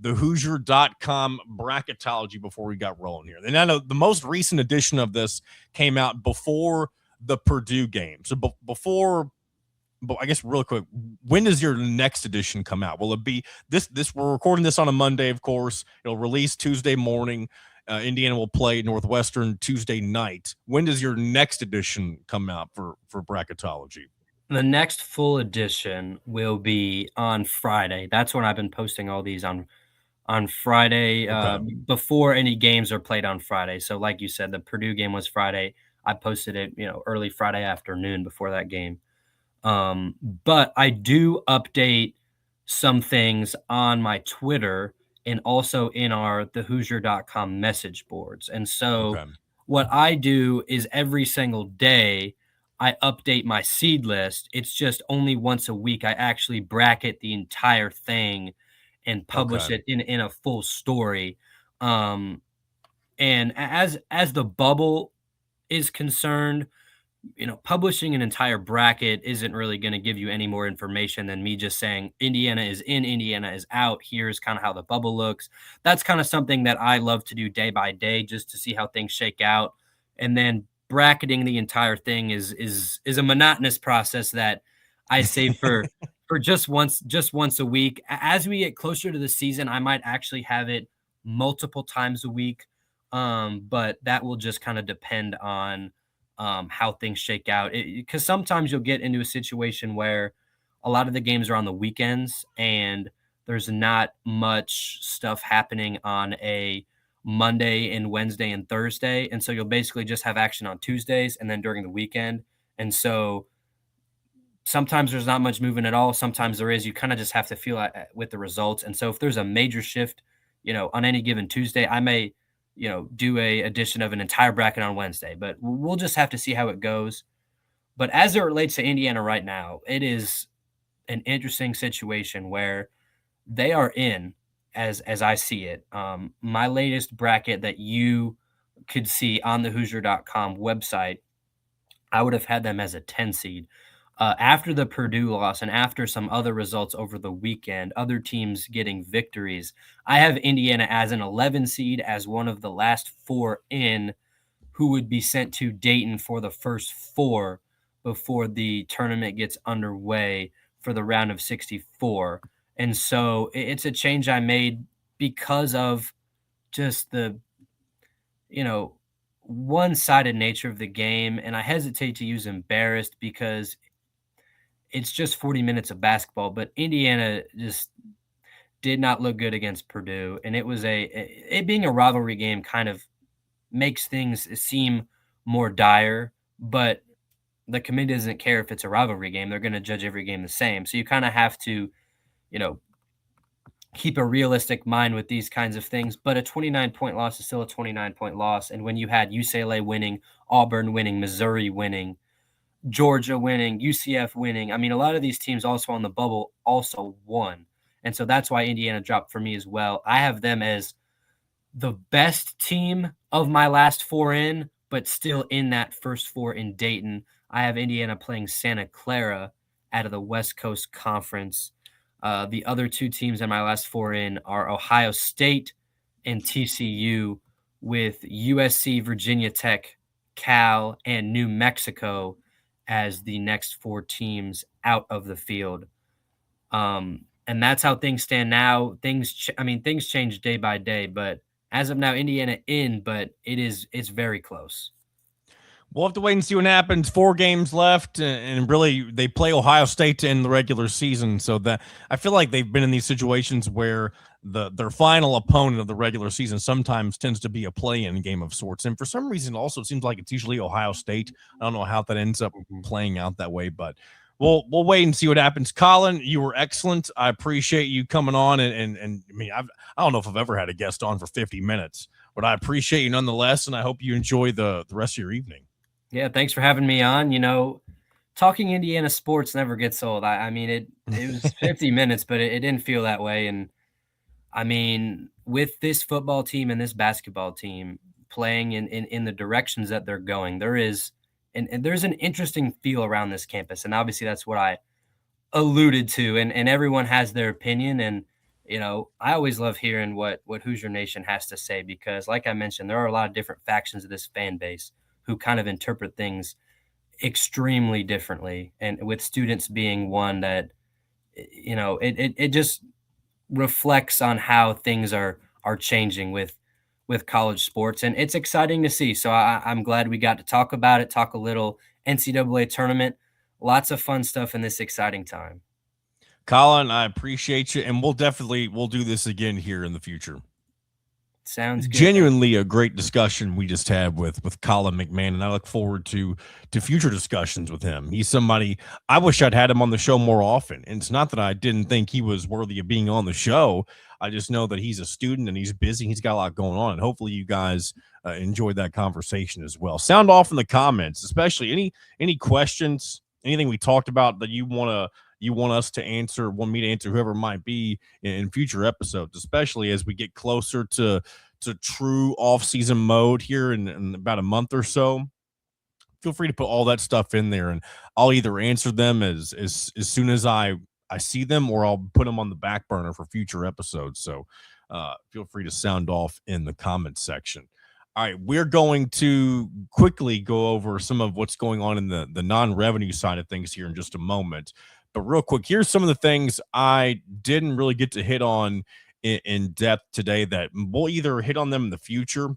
the Hoosier.com bracketology before we got rolling here. And I know the most recent edition of this came out before the Purdue game. So but I guess real quick, when does your next edition come out? Will it be this? We're recording this on a Monday, of course. It'll release Tuesday morning. Indiana will play Northwestern Tuesday night. When does your next edition come out for bracketology? The next full edition will be on Friday. That's when I've been posting all these on Friday, Okay. before any games are played on Friday. So like you said, the Purdue game was Friday. I posted it, early Friday afternoon before that game. But I do update some things on my Twitter and also in our thehoosier.com message boards. And so Okay. what I do is every single day I update my seed list. It's just only once a week I actually bracket the entire thing and publish Okay. it in a full story. And as the bubble is concerned, publishing an entire bracket isn't really going to give you any more information than me just saying Indiana is in, Indiana is out. Here's kind of how the bubble looks. That's kind of something that I love to do day by day just to see how things shake out. And then bracketing the entire thing is a monotonous process that I save for just once a week. As we get closer to the season, I might actually have it multiple times a week. But that will just kind of depend on how things shake out. Because sometimes you'll get into a situation where a lot of the games are on the weekends and there's not much stuff happening on a Monday and Wednesday and Thursday. And so you'll basically just have action on Tuesdays and then during the weekend. And so sometimes there's not much movement at all. Sometimes there is. You kind of just have to feel with the results. And so if there's a major shift, on any given Tuesday, I may do a edition of an entire bracket on Wednesday, but we'll just have to see how it goes. But as it relates to Indiana right now, it is an interesting situation where they are in, as I see it. My latest bracket that you could see on the Hoosier.com website, I would have had them as a 10 seed. After the Purdue loss and after some other results over the weekend, other teams getting victories, I have Indiana as an 11 seed, as one of the last four in, who would be sent to Dayton for the first four before the tournament gets underway for the round of 64. And so it's a change I made because of just the, one-sided nature of the game. And I hesitate to use embarrassed because it's just 40 minutes of basketball, but Indiana just did not look good against Purdue. And it being a rivalry game kind of makes things seem more dire, but the committee doesn't care if it's a rivalry game. They're going to judge every game the same. So you kind of have to, you know, keep a realistic mind with these kinds of things. But a 29-point loss is still a 29-point loss. And when you had UCLA winning, Auburn winning, Missouri winning, Georgia winning, UCF winning, I mean, a lot of these teams also on the bubble also won. And so that's why Indiana dropped for me as well. I have them as the best team of my last four in, but still in that first four in Dayton. I have Indiana playing Santa Clara out of the West Coast Conference. The other two teams in my last four in are Ohio State and TCU, with USC, Virginia Tech, Cal, and New Mexico as the next four teams out of the field. And that's how things stand now. Things change day by day, but as of now, Indiana in, but it's very close. We'll have to wait and see what happens. 4 games left, and really they play Ohio State to end the regular season. So that I feel like they've been in these situations where their final opponent of the regular season sometimes tends to be a play-in game of sorts. And for some reason, also it seems like it's usually Ohio State. I don't know how that ends up playing out that way, but we'll wait and see what happens. Colin, you were excellent. I appreciate you coming on, and I mean I don't know if I've ever had a guest on for 50 minutes, but I appreciate you nonetheless, and I hope you enjoy the rest of your evening. Yeah, thanks for having me on. Talking Indiana sports never gets old. I mean, it was 50 minutes, but it didn't feel that way. And I mean, with this football team and this basketball team playing in the directions that they're going, there's an interesting feel around this campus. And obviously that's what I alluded to. And everyone has their opinion. And, I always love hearing what Hoosier Nation has to say, because like I mentioned, there are a lot of different factions of this fan base who kind of interpret things extremely differently, and with students being one that, it just reflects on how things are changing with college sports, and it's exciting to see. So I'm glad we got to talk about it, talk a little NCAA tournament, lots of fun stuff in this exciting time. Colin, I appreciate you, and we'll do this again here in the future. Sounds good. Genuinely a great discussion we just had with Colin McMahon, and I look forward to future discussions with him. He's somebody I wish I'd had him on the show more often. And it's not that I didn't think he was worthy of being on the show. I just know that he's a student and he's busy. He's got a lot going on, and hopefully you guys enjoyed that conversation as well. Sound off in the comments, especially any questions, anything we talked about that you want us to answer, want me to answer, whoever it might be in future episodes, especially as we get closer to true off-season mode here in about a month or so. Feel free to put all that stuff in there, and I'll either answer them as soon as I see them, or I'll put them on the back burner for future episodes. So feel free to sound off in the comments section. All right, we're going to quickly go over some of what's going on in the non-revenue side of things here in just a moment. But real quick, here's some of the things I didn't really get to hit on in depth today that we'll either hit on them in the future,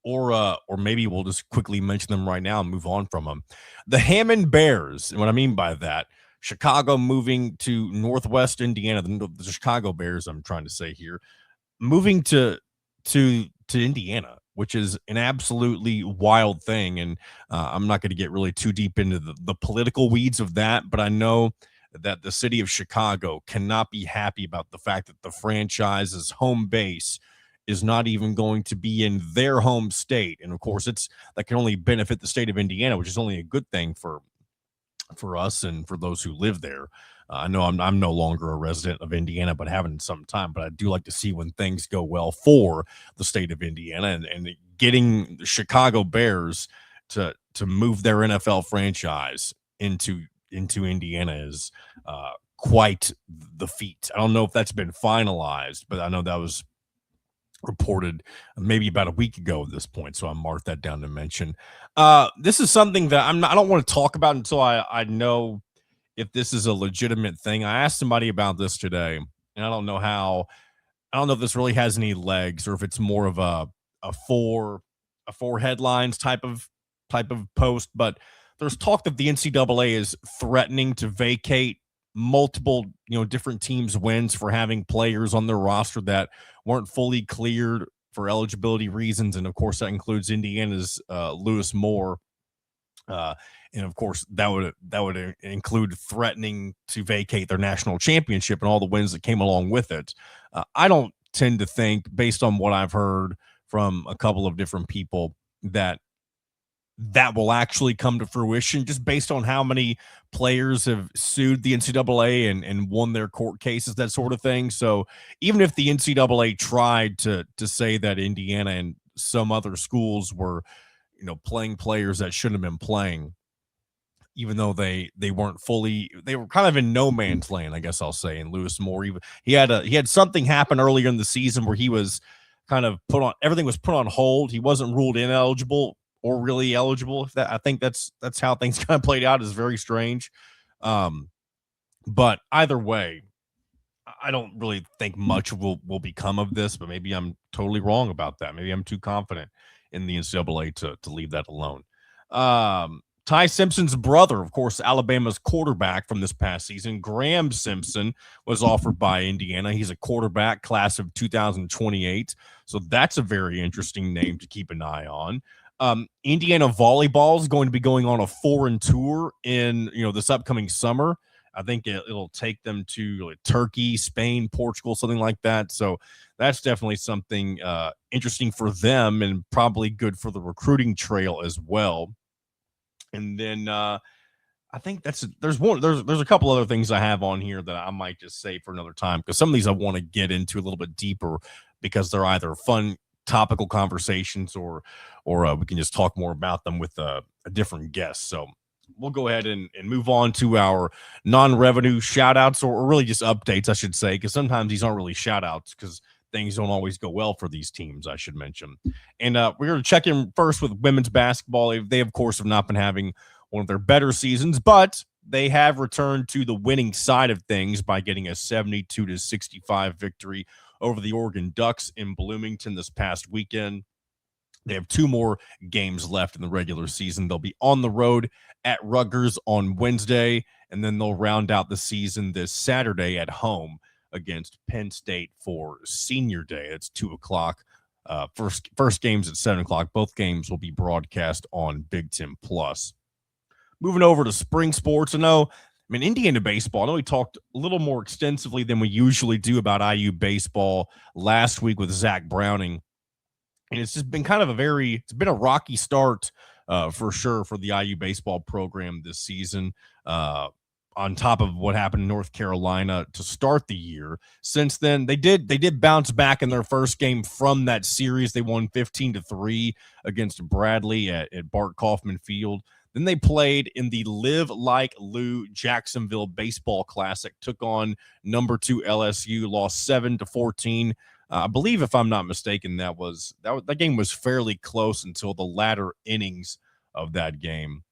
or maybe we'll just quickly mention them right now and move on from them. The Hammond Bears, and what I mean by that, Chicago moving to Northwest Indiana, the Chicago Bears, I'm trying to say here, moving to Indiana, which is an absolutely wild thing. And I'm not going to get really too deep into the political weeds of that, but I know that the city of Chicago cannot be happy about the fact that the franchise's home base is not even going to be in their home state. And of course, that can only benefit the state of Indiana, which is only a good thing for us and for those who live there. I know I'm no longer a resident of Indiana, but haven't in some time. But I do like to see when things go well for the state of Indiana, and getting the Chicago Bears to move their NFL franchise into Indiana is quite the feat. I don't know if that's been finalized, but I know that was reported maybe about a week ago at this point. So I marked that down to mention. This is something that I don't want to talk about until I know if this is a legitimate thing. I asked somebody about this today, and I don't know if this really has any legs or if it's more of a four headlines type of post, but there's talk that the NCAA is threatening to vacate multiple, different teams' wins for having players on their roster that weren't fully cleared for eligibility reasons, and of course that includes Indiana's Lewis Moore. Uh, and of course, that would include threatening to vacate their national championship and all the wins that came along with it. I don't tend to think, based on what I've heard from a couple of different people, that will actually come to fruition, just based on how many players have sued the NCAA and won their court cases, that sort of thing. So even if the NCAA tried to say that Indiana and some other schools were, playing players that shouldn't have been playing, even though they weren't fully, they were kind of in no man's land, I guess I'll say. And Lewis Moore, even he had something happen earlier in the season where he was kind of everything was put on hold. He wasn't ruled ineligible or really eligible. If that, I think that's how things kind of played out, is very strange. But either way, I don't really think much will become of this, but maybe I'm totally wrong about that. Maybe I'm too confident in the NCAA to leave that alone. Ty Simpson's brother, of course, Alabama's quarterback from this past season, Graham Simpson, was offered by Indiana. He's a quarterback, class of 2028. So that's a very interesting name to keep an eye on. Indiana volleyball is going to be going on a foreign tour in this upcoming summer. I think it'll take them to Turkey, Spain, Portugal, something like that. So that's definitely something interesting for them, and probably good for the recruiting trail as well. And then I think there's a couple other things I have on here that I might just say for another time, because some of these I want to get into a little bit deeper, because they're either fun topical conversations or we can just talk more about them with a different guest. So we'll go ahead and move on to our non-revenue shout outs, or really just updates, I should say, because sometimes these aren't really shout outs because things don't always go well for these teams, I should mention. And we're going to check in first with women's basketball. They, of course, have not been having one of their better seasons, but they have returned to the winning side of things by getting a 72-65 victory over the Oregon Ducks in Bloomington this past weekend. They have 2 more games left in the regular season. They'll be on the road at Rutgers on Wednesday, and then they'll round out the season this Saturday at home against Penn State for Senior Day. It's 2:00. First game's at 7:00. Both games will be broadcast on Big Ten Plus. Moving over to spring sports, Indiana baseball, I know we talked a little more extensively than we usually do about IU baseball last week with Zach Browning. And it's just been it's been a rocky start for sure for the IU baseball program this season, on top of what happened in North Carolina to start the year. Since then, they did bounce back in their first game from that series. They won 15-3 against Bradley at Bart Kaufman Field. Then they played in the Live Like Lou Jacksonville Baseball Classic, took on number 2 LSU, lost 7-14. I believe, if I'm not mistaken, that game was fairly close until the latter innings of that game.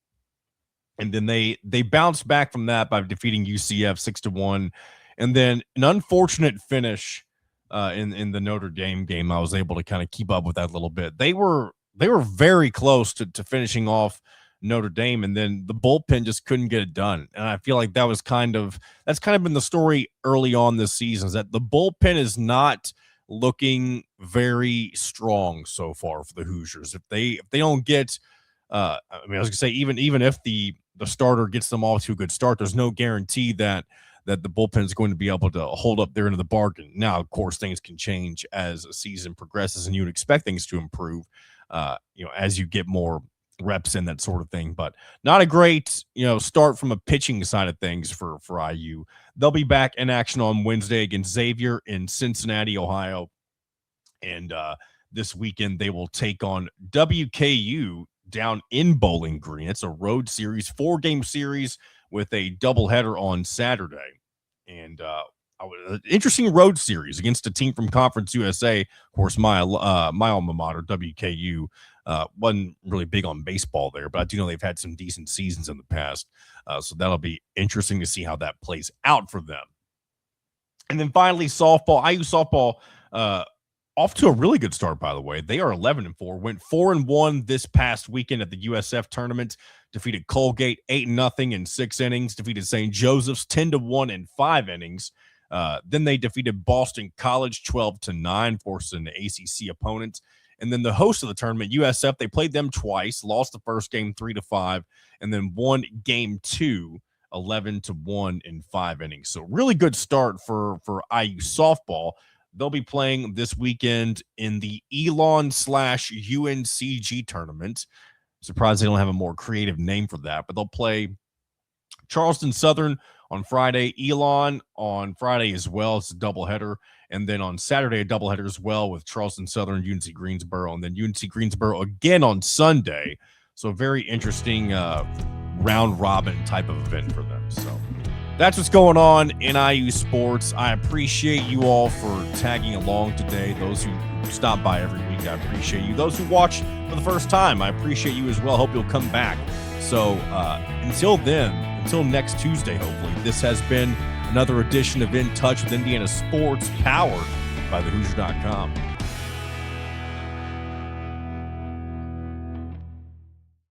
And then they bounced back from that by defeating UCF 6-1. And then an unfortunate finish in the Notre Dame game. I was able to kind of keep up with that a little bit. They were very close to finishing off Notre Dame, and then the bullpen just couldn't get it done. And I feel like that's kind of been the story early on this season, is that the bullpen is not looking very strong so far for the Hoosiers. If they don't get, I was gonna say, even if the starter gets them off to a good start, there's no guarantee that that the bullpen is going to be able to hold up there into the bargain. Now, of course, things can change as a season progresses, and you would expect things to improve, as you get more reps in, that sort of thing. But not a great, start from a pitching side of things for IU. They'll be back in action on Wednesday against Xavier in Cincinnati, Ohio. And this weekend, they will take on WKU down in Bowling Green. It's a road series, 4-game series with a doubleheader on Saturday. And an interesting road series against a team from Conference USA. Of course, my alma mater, WKU, wasn't really big on baseball there, but I do know they've had some decent seasons in the past. So that'll be interesting to see how that plays out for them. And then finally, softball. IU softball off to a really good start, by the way. They are 11-4, went 4-1 this past weekend at the USF tournament, defeated Colgate 8-0 in 6 innings, defeated St. Joseph's 10-1 in 5 innings. Then they defeated Boston College 12-9, forcing an ACC opponent. And then the host of the tournament, USF, they played them twice, lost the first game 3-5, and then won game 2, 11-1 in 5 innings. So really good start for IU softball. They'll be playing this weekend in the Elon/UNCG tournament. Surprised they don't have a more creative name for that, but they'll play Charleston Southern on Friday, Elon on Friday as well. It's a doubleheader. And then on Saturday, a doubleheader as well with Charleston Southern, UNC Greensboro, and then UNC Greensboro again on Sunday. So a very interesting round robin type of event for them. So that's what's going on in IU sports. I appreciate you all for tagging along today. Those who stop by every week, I appreciate you. Those who watch for the first time, I appreciate you as well. Hope you'll come back. So until then, until next Tuesday, hopefully, this has been another edition of In Touch with Indiana Sports, powered by thehoosier.com.